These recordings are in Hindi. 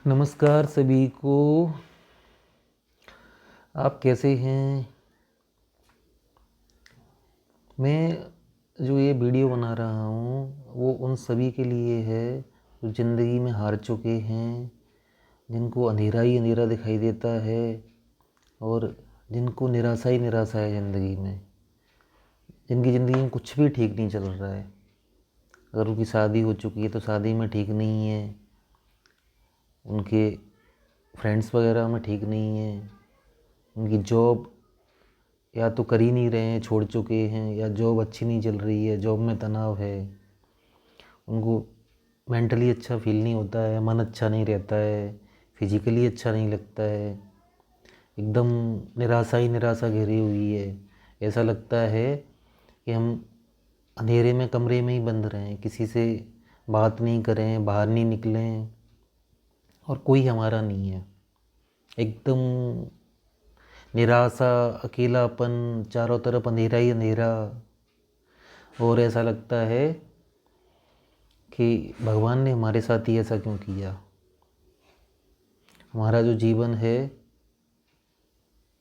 नमस्कार सभी को। आप कैसे हैं? मैं जो ये वीडियो बना रहा हूँ वो उन सभी के लिए है जो ज़िंदगी में हार चुके हैं, जिनको अंधेरा ही अंधेरा दिखाई देता है और जिनको निराशा ही निराशा है ज़िंदगी में, जिनकी ज़िंदगी में कुछ भी ठीक नहीं चल रहा है। अगर उनकी शादी हो चुकी है तो शादी में ठीक नहीं है, उनके फ्रेंड्स वगैरह में ठीक नहीं है, उनकी जॉब या तो कर ही नहीं रहे हैं, छोड़ चुके हैं, या जॉब अच्छी नहीं चल रही है, जॉब में तनाव है, उनको मेंटली अच्छा फील नहीं होता है, मन अच्छा नहीं रहता है, फिजिकली अच्छा नहीं लगता है, एकदम निराशा ही निराशा घेरी हुई है। ऐसा लगता है कि हम अंधेरे में कमरे में ही बंद रहें, किसी से बात नहीं करें, बाहर नहीं निकलें और कोई हमारा नहीं है। एकदम निराशा, अकेलापन, चारों तरफ अंधेरा ही अंधेरा। और ऐसा लगता है कि भगवान ने हमारे साथ ही ऐसा क्यों किया। हमारा जो जीवन है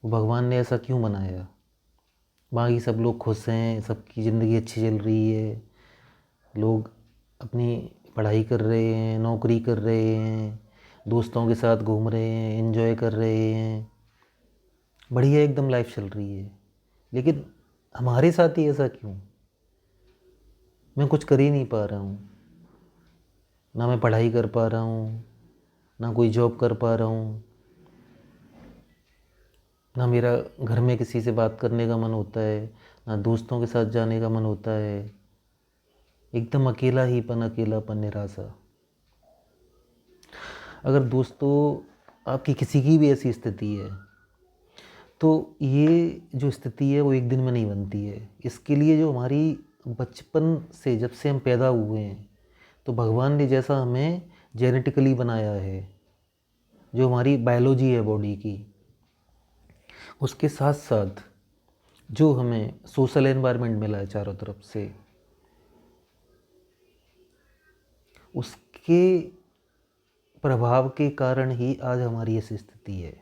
वो भगवान ने ऐसा क्यों बनाया। बाकी सब लोग खुश हैं, सबकी ज़िंदगी अच्छी चल रही है, लोग अपनी पढ़ाई कर रहे हैं, नौकरी कर रहे हैं, दोस्तों के साथ घूम रहे हैं, एंजॉय कर रहे हैं, बढ़िया एकदम लाइफ चल रही है। लेकिन हमारे साथ ही ऐसा क्यों? मैं कुछ कर ही नहीं पा रहा हूँ, ना मैं पढ़ाई कर पा रहा हूँ, ना कोई जॉब कर पा रहा हूँ, ना मेरा घर में किसी से बात करने का मन होता है, ना दोस्तों के साथ जाने का मन होता है। एकदम अकेलापन, निराशा। अगर दोस्तों आपकी किसी की भी ऐसी स्थिति है तो ये जो स्थिति है वो एक दिन में नहीं बनती है। इसके लिए जो हमारी बचपन से, जब से हम पैदा हुए हैं, तो भगवान ने जैसा हमें जेनेटिकली बनाया है, जो हमारी बायोलॉजी है बॉडी की, उसके साथ साथ जो हमें सोशल एनवायरनमेंट मिला है चारों तरफ से, उसके प्रभाव के कारण ही आज हमारी ऐसी स्थिति है।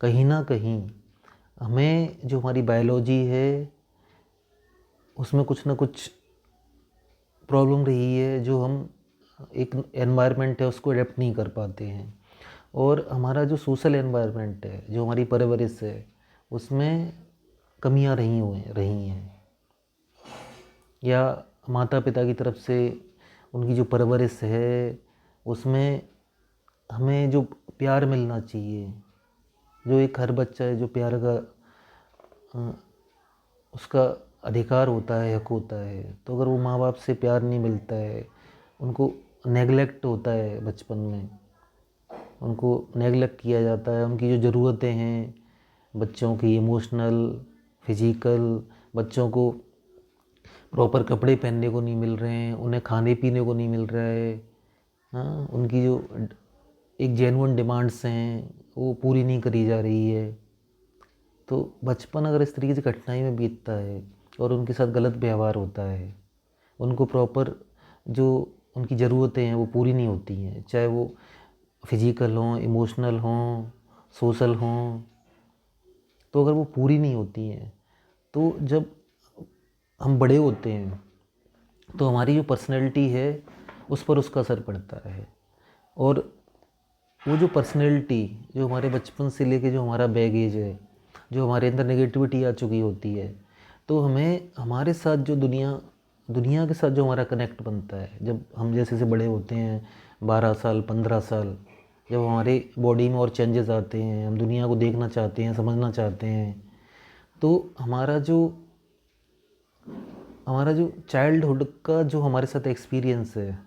कहीं ना कहीं हमें जो हमारी बायोलॉजी है उसमें कुछ ना कुछ प्रॉब्लम रही है, जो हम एक एनवायरनमेंट है उसको अडेप्ट नहीं कर पाते हैं। और हमारा जो सोशल एनवायरनमेंट है, जो हमारी परवरिश है, उसमें कमियां रही हैं, या माता पिता की तरफ से उनकी जो परवरिश है उसमें हमें जो प्यार मिलना चाहिए, जो एक हर बच्चा है जो प्यार का उसका अधिकार होता है, हक होता है, तो अगर वो माँ बाप से प्यार नहीं मिलता है, उनको नेगलेक्ट होता है बचपन में, उनको नेगलेक्ट किया जाता है, उनकी जो ज़रूरतें हैं बच्चों की, इमोशनल, फिजिकल, बच्चों को प्रॉपर कपड़े पहनने को नहीं मिल रहे हैं, उन्हें खाने पीने को नहीं मिल रहा है, हाँ, उनकी जो एक जेन्युइन डिमांड्स हैं वो पूरी नहीं करी जा रही है। तो बचपन अगर इस तरीके से कठिनाई में बीतता है और उनके साथ गलत व्यवहार होता है, उनको प्रॉपर जो उनकी ज़रूरतें हैं वो पूरी नहीं होती हैं, चाहे वो फिजिकल हों, इमोशनल हों, सोशल हों, तो अगर वो पूरी नहीं होती हैं तो जब हम बड़े होते हैं तो हमारी जो पर्सनैलिटी है उस पर उसका असर पड़ता है। और वो जो पर्सनैलिटी, जो हमारे बचपन से लेके जो हमारा बैगेज है, जो हमारे अंदर नेगेटिविटी आ चुकी होती है, तो हमें हमारे साथ जो दुनिया दुनिया के साथ जो हमारा कनेक्ट बनता है, जब हम जैसे से बड़े होते हैं, 12 साल, 15 साल, जब हमारे बॉडी में और चेंजेस आते हैं, हम दुनिया को देखना चाहते हैं, समझना चाहते हैं, तो हमारा जो चाइल्डहुड का जो हमारे साथ एक्सपीरियंस है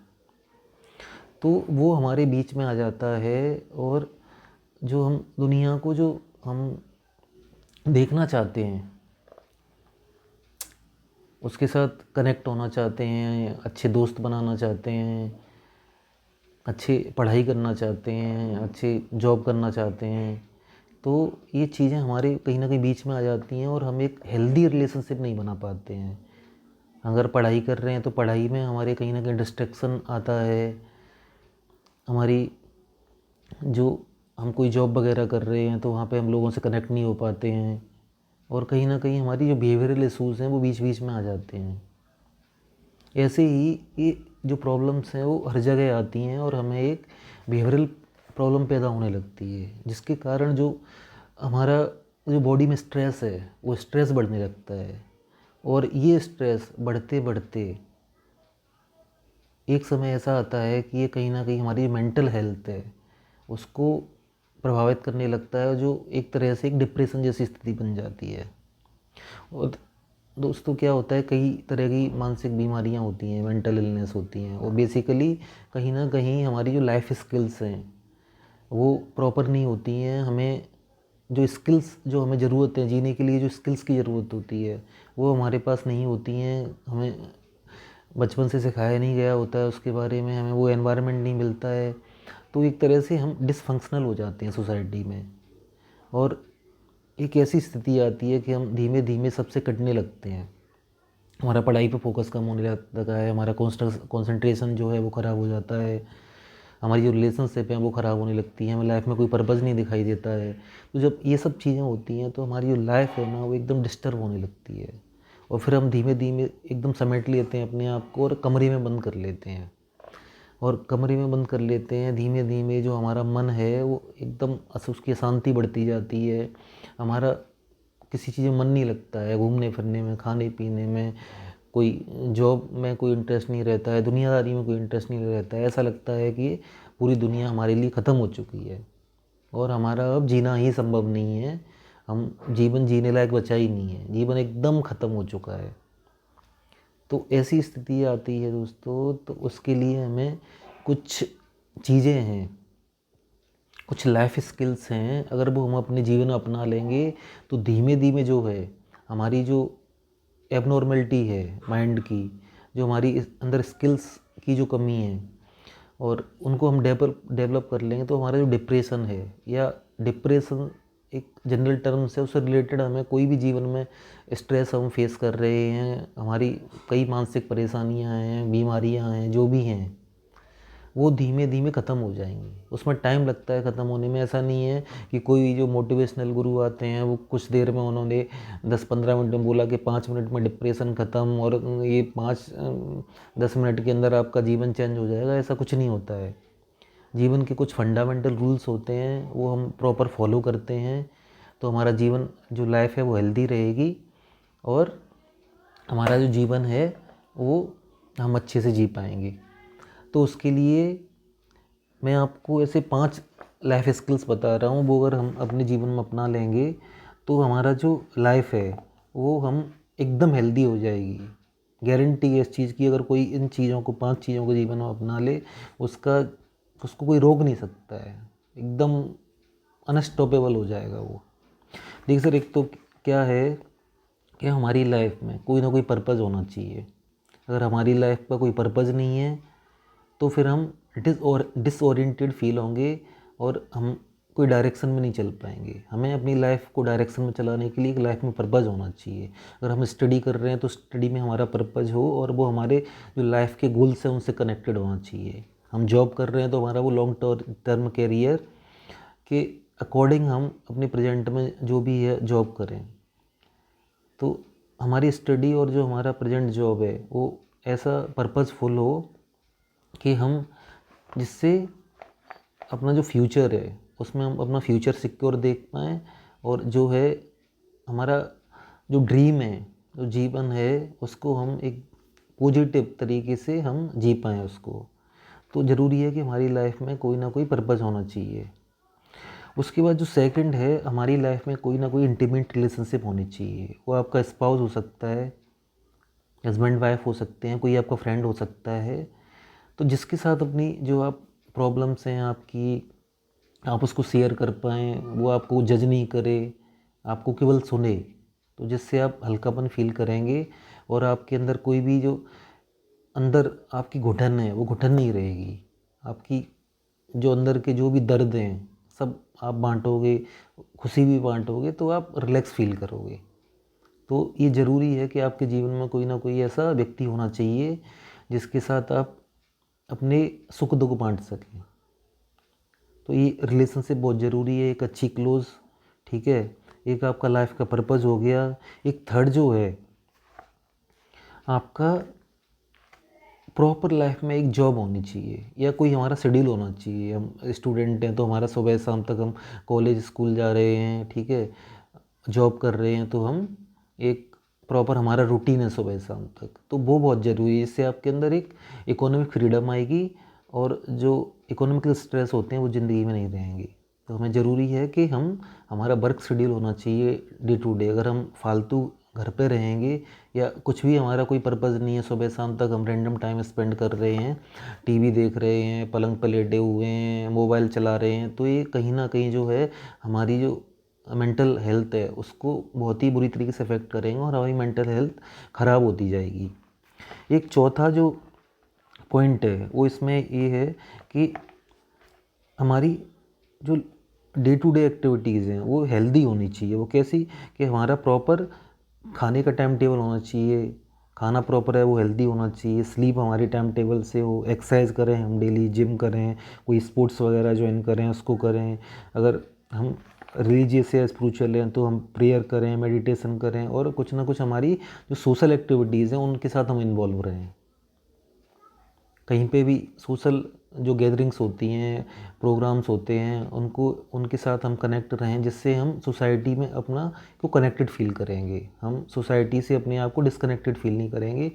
तो वो हमारे बीच में आ जाता है। और जो हम दुनिया को जो हम देखना चाहते हैं, उसके साथ कनेक्ट होना चाहते हैं, अच्छे दोस्त बनाना चाहते हैं, अच्छी पढ़ाई करना चाहते हैं, अच्छी जॉब करना चाहते हैं, तो ये चीज़ें हमारे कहीं ना कहीं बीच में आ जाती हैं और हम एक हेल्दी रिलेशनशिप नहीं बना पाते हैं। अगर पढ़ाई कर रहे हैं तो पढ़ाई में हमारे कहीं ना कहीं डिस्ट्रैक्शन आता है, हमारी जो हम कोई जॉब वगैरह कर रहे हैं तो वहाँ पे हम लोगों से कनेक्ट नहीं हो पाते हैं, और कहीं ना कहीं हमारी जो बिहेवियरल इशूज़ हैं वो बीच बीच में आ जाते हैं। ऐसे ही ये जो प्रॉब्लम्स हैं वो हर जगह आती हैं और हमें एक बिहेवियरल प्रॉब्लम पैदा होने लगती है, जिसके कारण जो हमारा जो बॉडी में स्ट्रेस है वो स्ट्रेस बढ़ने लगता है, और ये स्ट्रेस बढ़ते बढ़ते एक समय ऐसा आता है कि ये कहीं ना कहीं हमारी मेंटल हेल्थ है उसको प्रभावित करने लगता है, जो एक तरह से एक डिप्रेशन जैसी स्थिति बन जाती है। और दोस्तों क्या होता है, कई तरह की मानसिक बीमारियां होती हैं, मेंटल इलनेस होती हैं, और बेसिकली कहीं ना कहीं हमारी जो लाइफ स्किल्स हैं वो प्रॉपर नहीं होती हैं। हमें जो स्किल्स जो हमें ज़रूरत है जीने के लिए, जो स्किल्स की ज़रूरत होती है वो हमारे पास नहीं होती हैं। हमें बचपन से सिखाया नहीं गया होता है उसके बारे में, हमें वो एनवायरनमेंट नहीं मिलता है, तो एक तरह से हम डिसफंक्शनल हो जाते हैं सोसाइटी में, और एक ऐसी स्थिति आती है कि हम धीमे धीमे सबसे कटने लगते हैं। हमारा पढ़ाई पे फोकस कम होने लगा है, हमारा कंसंट्रेशन जो है वो ख़राब हो जाता है, हमारी जो रिलेशनशिप है वो ख़राब होने लगती है, हमें लाइफ में कोई पर्पज़ नहीं दिखाई देता है। तो जब ये सब चीज़ें होती हैं तो हमारी जो लाइफ है ना वो एकदम डिस्टर्ब होने लगती है, और फिर हम धीमे धीमे एकदम समेट लेते हैं अपने आप को और कमरे में बंद कर लेते हैं, और कमरे में बंद कर लेते हैं। धीमे धीमे जो हमारा मन है वो एकदम उसकी अशांति बढ़ती जाती है, हमारा किसी चीज़ में मन नहीं लगता है, घूमने फिरने में, खाने पीने में, कोई जॉब में कोई इंटरेस्ट नहीं रहता है, दुनियादारी में कोई इंटरेस्ट नहीं रहता है। ऐसा लगता है कि पूरी दुनिया हमारे लिए ख़त्म हो चुकी है और हमारा अब जीना ही संभव नहीं है, हम जीवन जीने लायक बचा ही नहीं है, जीवन एकदम ख़त्म हो चुका है। तो ऐसी स्थिति आती है दोस्तों, तो उसके लिए हमें कुछ चीज़ें हैं, कुछ लाइफ स्किल्स हैं, अगर वो हम अपने जीवन में अपना लेंगे तो धीमे धीमे जो है हमारी जो एबनॉर्मलिटी है माइंड की, जो हमारी अंदर स्किल्स की जो कमी है, और उनको हम डेवलप कर लेंगे तो हमारा जो डिप्रेशन है, या डिप्रेशन एक जनरल टर्म से उससे रिलेटेड, हमें कोई भी जीवन में स्ट्रेस हम फेस कर रहे हैं, हमारी कई मानसिक परेशानियां हैं, बीमारियां हैं, जो भी हैं वो धीमे धीमे ख़त्म हो जाएंगी। उसमें टाइम लगता है ख़त्म होने में, ऐसा नहीं है कि कोई जो मोटिवेशनल गुरु आते हैं वो कुछ देर में उन्होंने 10-15 मिनट में बोला कि 5 मिनट में डिप्रेशन ख़त्म, और ये 5-10 मिनट के अंदर आपका जीवन चेंज हो जाएगा, ऐसा कुछ नहीं होता है। जीवन के कुछ फंडामेंटल रूल्स होते हैं, वो हम प्रॉपर फॉलो करते हैं तो हमारा जीवन जो लाइफ है वो हेल्दी रहेगी, और हमारा जो जीवन है वो हम अच्छे से जी पाएंगे। तो उसके लिए मैं आपको ऐसे 5 लाइफ स्किल्स बता रहा हूँ, वो अगर हम अपने जीवन में अपना लेंगे तो हमारा जो लाइफ है वो हम एकदम हेल्दी हो जाएगी। गारंटी है इस चीज़ की, अगर कोई इन चीज़ों को 5 चीज़ों को जीवन में अपना ले उसका उसको कोई रोक नहीं सकता है, एकदम अनस्टॉपेबल हो जाएगा वो। देखिए सर, एक तो क्या है कि हमारी लाइफ में कोई ना कोई पर्पज़ होना चाहिए। अगर हमारी लाइफ का कोई पर्पज़ नहीं है तो फिर हम डिसओरिएंटेड फील होंगे, और हम कोई डायरेक्शन में नहीं चल पाएंगे। हमें अपनी लाइफ को डायरेक्शन में चलाने के लिए एक लाइफ में पर्पज़ होना चाहिए। अगर हम स्टडी कर रहे हैं तो स्टडी में हमारा पर्पज़ हो, और वो हमारे जो लाइफ के गोल्स हैं उनसे कनेक्टेड होना चाहिए। हम जॉब कर रहे हैं तो हमारा वो लॉन्ग टर्म कैरियर के अकॉर्डिंग हम अपने प्रेजेंट में जो भी है जॉब करें। तो हमारी स्टडी और जो हमारा प्रेजेंट जॉब है वो ऐसा पर्पज़फुल हो कि हम जिससे अपना जो फ्यूचर है उसमें हम अपना फ्यूचर सिक्योर देख पाएँ, और जो है हमारा जो ड्रीम है, जो जीवन है, उसको हम एक पॉजिटिव तरीके से हम जी पाएँ उसको। तो ज़रूरी है कि हमारी लाइफ में कोई ना कोई पर्पज़ होना चाहिए। उसके बाद जो सेकंड है, हमारी लाइफ में कोई ना कोई इंटीमेट रिलेशनशिप होनी चाहिए। वो आपका स्पाउस हो सकता है, हस्बैंड वाइफ हो सकते हैं, कोई आपका फ्रेंड हो सकता है, तो जिसके साथ अपनी जो आप प्रॉब्लम्स हैं आपकी, आप उसको शेयर कर पाएँ, वो आपको जज नहीं करे, आपको केवल सुने, तो जिससे आप हल्कापन फील करेंगे, और आपके अंदर कोई भी जो अंदर आपकी घुटन है वो घुटन नहीं रहेगी। आपकी जो अंदर के जो भी दर्द हैं सब आप बांटोगे, खुशी भी बांटोगे, तो आप रिलैक्स फील करोगे। तो ये ज़रूरी है कि आपके जीवन में कोई ना कोई ऐसा व्यक्ति होना चाहिए जिसके साथ आप अपने सुख दुख बांट सकें। तो ये रिलेशनशिप बहुत ज़रूरी है, एक अच्छी क्लोज, ठीक है। एक आपका लाइफ का पर्पज़ हो गया। एक थर्ड जो है आपका प्रॉपर लाइफ में एक जॉब होनी चाहिए या कोई हमारा शेड्यूल होना चाहिए। हम स्टूडेंट हैं तो हमारा सुबह शाम तक हम कॉलेज स्कूल जा रहे हैं, ठीक है, जॉब कर रहे हैं, तो हम एक प्रॉपर हमारा रूटीन है सुबह शाम तक, तो वो बहुत ज़रूरी है। इससे आपके अंदर एक इकोनॉमिक फ्रीडम आएगी और जो इकोनॉमिकल स्ट्रेस होते हैं वो ज़िंदगी में नहीं रहेंगे। तो हमें ज़रूरी है कि हमारा वर्क शेड्यूल होना चाहिए डे टू डे। अगर हम फालतू घर पे रहेंगे या कुछ भी हमारा कोई पर्पज़ नहीं है, सुबह शाम तक हम रैंडम टाइम स्पेंड कर रहे हैं, टीवी देख रहे हैं, पलंग पर लेटे हुए हैं, मोबाइल चला रहे हैं, तो ये कहीं ना कहीं जो है हमारी जो मेंटल हेल्थ है उसको बहुत ही बुरी तरीके से अफेक्ट करेंगे और हमारी मेंटल हेल्थ ख़राब होती जाएगी। एक चौथा जो पॉइंट है वो इसमें ये है कि हमारी जो डे टू डे एक्टिविटीज़ हैं वो हेल्दी होनी चाहिए। वो कैसी कि हमारा प्रॉपर खाने का टाइम टेबल होना चाहिए, खाना प्रॉपर है वो हेल्दी होना चाहिए, स्लीप हमारी टाइम टेबल से हो, एक्सरसाइज करें हम डेली, जिम करें, कोई स्पोर्ट्स वगैरह ज्वाइन करें उसको करें। अगर हम रिलीजियस या स्पिरिचुअल हैं तो हम प्रेयर करें, मेडिटेशन करें और कुछ ना कुछ हमारी जो सोशल एक्टिविटीज़ हैं उनके साथ हम इन्वॉल्व रहें। कहीं पे भी सोशल जो गैदरिंग्स होती हैं, प्रोग्राम्स होते हैं, उनको उनके साथ हम कनेक्ट रहें, जिससे हम सोसाइटी में अपना को कनेक्टेड फील करेंगे। हम सोसाइटी से अपने आप को डिस्कनेक्टेड फील नहीं करेंगे।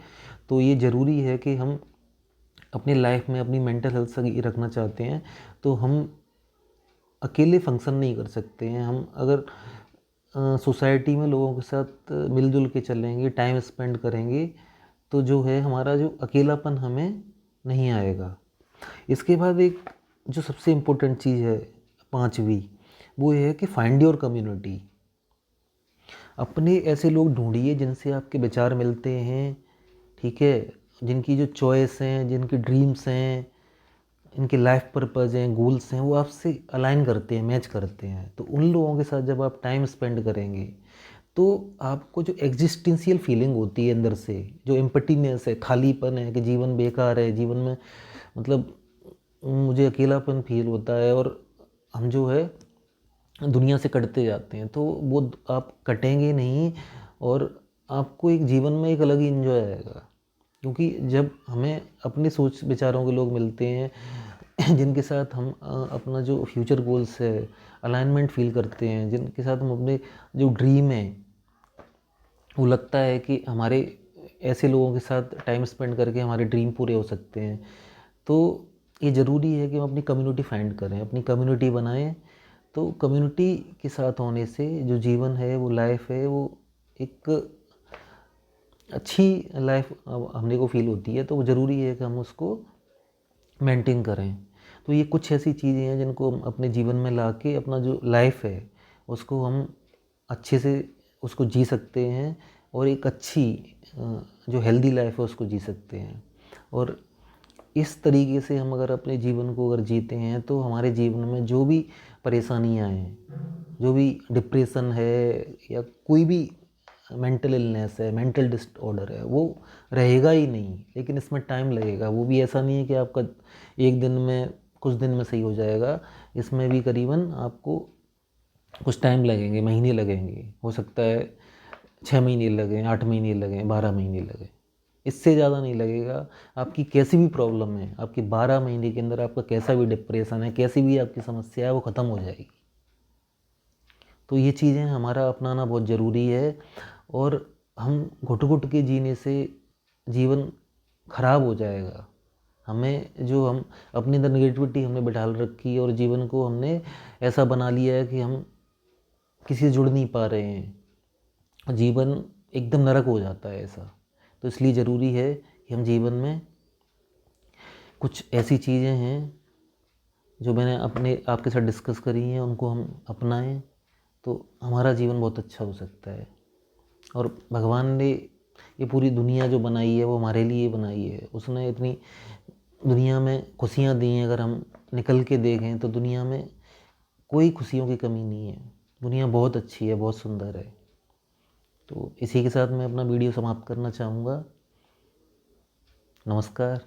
तो ये ज़रूरी है कि हम अपनी लाइफ में अपनी मेंटल हेल्थ सही रखना चाहते हैं तो हम अकेले फंक्शन नहीं कर सकते हैं। हम अगर सोसाइटी में लोगों के साथ मिलजुल के चलेंगे, टाइम स्पेंड करेंगे, तो जो है हमारा जो अकेलापन हमें नहीं आएगा। इसके बाद एक जो सबसे इम्पोर्टेंट चीज़ है पांचवी, वो ये है कि फाइंड योर कम्युनिटी। अपने ऐसे लोग ढूंढिए जिनसे आपके विचार मिलते हैं, ठीक है, जिनकी जो चॉइस हैं, जिनकी ड्रीम्स हैं, इनके लाइफ पर्पज़ हैं, गोल्स हैं, वो आपसे अलाइन करते हैं, मैच करते हैं। तो उन लोगों के साथ जब आप टाइम स्पेंड करेंगे तो आपको जो एग्जिस्टेंशियल फीलिंग होती है अंदर से, जो एम्पटीनेस है, खालीपन है कि जीवन बेकार है, जीवन में मतलब मुझे अकेलापन फील होता है और हम जो है दुनिया से कटते जाते हैं, तो वो आप कटेंगे नहीं और आपको एक जीवन में एक अलग ही इन्जॉय आएगा। क्योंकि जब हमें अपने सोच विचारों के लोग मिलते हैं जिनके साथ हम अपना जो फ्यूचर गोल्स है अलाइनमेंट फील करते हैं, जिनके साथ हम अपने जो ड्रीम है वो लगता है कि हमारे ऐसे लोगों के साथ टाइम स्पेंड करके हमारे ड्रीम पूरे हो सकते हैं, तो ये ज़रूरी है कि हम अपनी कम्युनिटी फाइंड करें, अपनी कम्युनिटी बनाएं। तो कम्युनिटी के साथ होने से जो जीवन है, वो लाइफ है, वो एक अच्छी लाइफ हमने को फील होती है। तो वो ज़रूरी है कि हम उसको मेंटेन करें। तो ये कुछ ऐसी चीज़ें हैं जिनको हम अपने जीवन में ला के अपना जो लाइफ है उसको हम अच्छे से उसको जी सकते हैं और एक अच्छी जो हेल्दी लाइफ है उसको जी सकते हैं। और इस तरीके से हम अगर अपने जीवन को अगर जीते हैं तो हमारे जीवन में जो भी परेशानियां हैं, जो भी डिप्रेशन है या कोई भी मेंटल इलनेस है, मेंटल डिसऑर्डर है, वो रहेगा ही नहीं। लेकिन इसमें टाइम लगेगा। वो भी ऐसा नहीं है कि आपका एक दिन में, कुछ दिन में सही हो जाएगा। इसमें भी करीबन आपको कुछ टाइम लगेंगे, महीने लगेंगे, हो सकता है 6 महीने लगें, 8 महीने लगें, 12 महीने लगें, इससे ज़्यादा नहीं लगेगा। आपकी कैसी भी प्रॉब्लम है, आपकी 12 महीने के अंदर आपका कैसा भी डिप्रेशन है, कैसी भी आपकी समस्या है, वो ख़त्म हो जाएगी। तो ये चीज़ें हमारा अपनाना बहुत ज़रूरी है। और हम घुट घुट के जीने से जीवन खराब हो जाएगा। हमें जो हम अपने अंदर नेगेटिविटी हमने बिठा रखी है और जीवन को हमने ऐसा बना लिया है कि हम किसी से जुड़ नहीं पा रहे हैं, जीवन एकदम नरक हो जाता है ऐसा। तो इसलिए ज़रूरी है कि हम जीवन में कुछ ऐसी चीज़ें हैं जो मैंने अपने आपके साथ डिस्कस करी हैं, उनको हम अपनाएं तो हमारा जीवन बहुत अच्छा हो सकता है। और भगवान ने ये पूरी दुनिया जो बनाई है वो हमारे लिए बनाई है। उसने इतनी दुनिया में खुशियाँ दी हैं, अगर हम निकल के देखें तो दुनिया में कोई खुशियों की कमी नहीं है। दुनिया बहुत अच्छी है, बहुत सुंदर है। तो इसी के साथ मैं अपना वीडियो समाप्त करना चाहूँगा। नमस्कार।